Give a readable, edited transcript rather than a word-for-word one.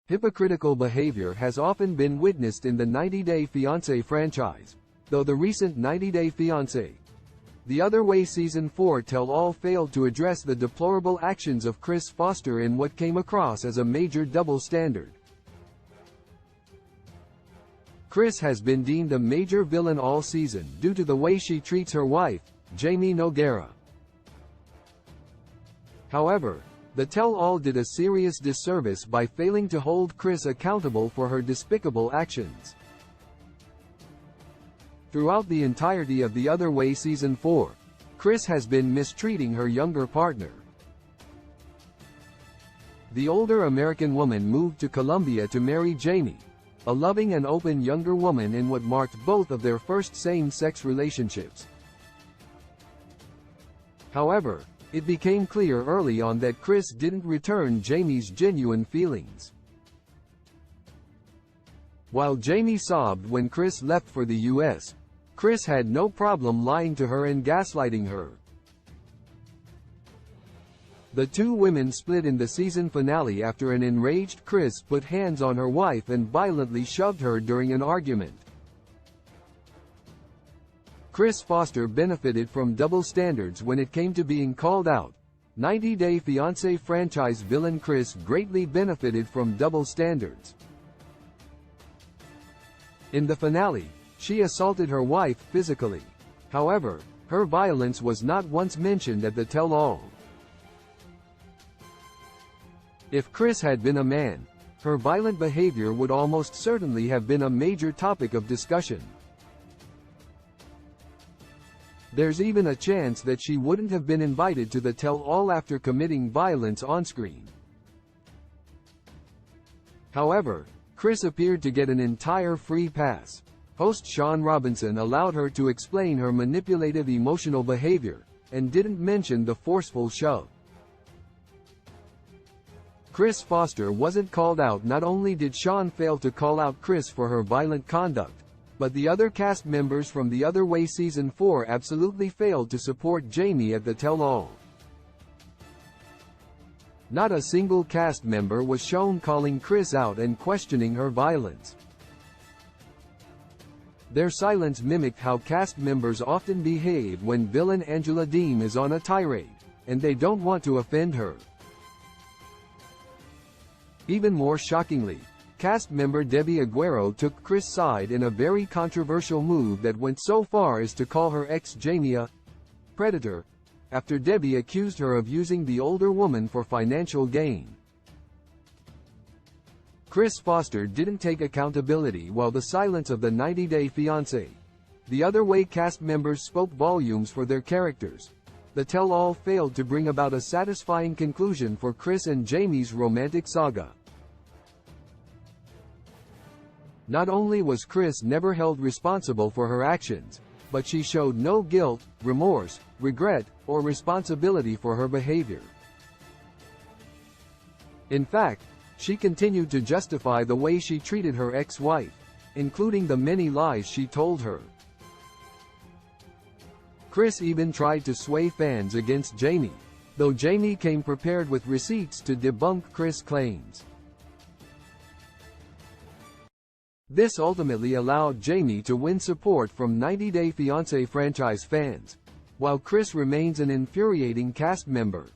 Hypocritical behavior has often been witnessed in the 90 Day Fiancé franchise, though the recent 90 Day Fiancé, The Other Way Season 4 tell-all failed to address the deplorable actions of Kris Foster in what came across as a major double standard. Kris has been deemed a major villain all season due to the way she treats her wife, Jamie Nogueira. However, the tell-all did a serious disservice by failing to hold Kris accountable for her despicable actions. Throughout the entirety of The Other Way Season 4, Kris has been mistreating her younger partner. The older American woman moved to Colombia to marry Jamie, a loving and open younger woman in what marked both of their first same-sex relationships. However, it became clear early on that Kris didn't return Jamie's genuine feelings. While Jamie sobbed when Kris left for the US, Kris had no problem lying to her and gaslighting her. The two women split in the season finale after an enraged Kris put hands on her wife and violently shoved her during an argument. Kris Foster benefited from double standards when it came to being called out. 90 Day Fiancé franchise villain Kris greatly benefited from double standards. In the finale, she assaulted her wife physically. However, her violence was not once mentioned at the tell-all. If Kris had been a man, her violent behavior would almost certainly have been a major topic of discussion. There's even a chance that she wouldn't have been invited to the tell-all after committing violence on-screen. However, Kris appeared to get an entire free pass. Host Sean Robinson allowed her to explain her manipulative emotional behavior, and didn't mention the forceful shove. Kris Foster wasn't called out. Not only did Sean fail to call out Kris for her violent conduct, but the other cast members from The Other Way Season 4 absolutely failed to support Jamie at the tell-all. Not a single cast member was shown calling Kris out and questioning her violence. Their silence mimicked how cast members often behave when villain Angela Deem is on a tirade, and they don't want to offend her. Even more shockingly, cast member Debbie Aguero took Kris' side in a very controversial move that went so far as to call her ex Jamie a predator, after Debbie accused her of using the older woman for financial gain. Kris Foster didn't take accountability, while the silence of the 90 Day Fiancé, The Other Way cast members spoke volumes for their characters. The tell-all failed to bring about a satisfying conclusion for Kris and Jamie's romantic saga. Not only was Kris never held responsible for her actions, but she showed no guilt, remorse, regret, or responsibility for her behavior. In fact, she continued to justify the way she treated her ex-wife, including the many lies she told her. Kris even tried to sway fans against Jamie, though Jamie came prepared with receipts to debunk Kris' claims. This ultimately allowed Jamie to win support from 90 Day Fiancé franchise fans, while Kris remains an infuriating cast member.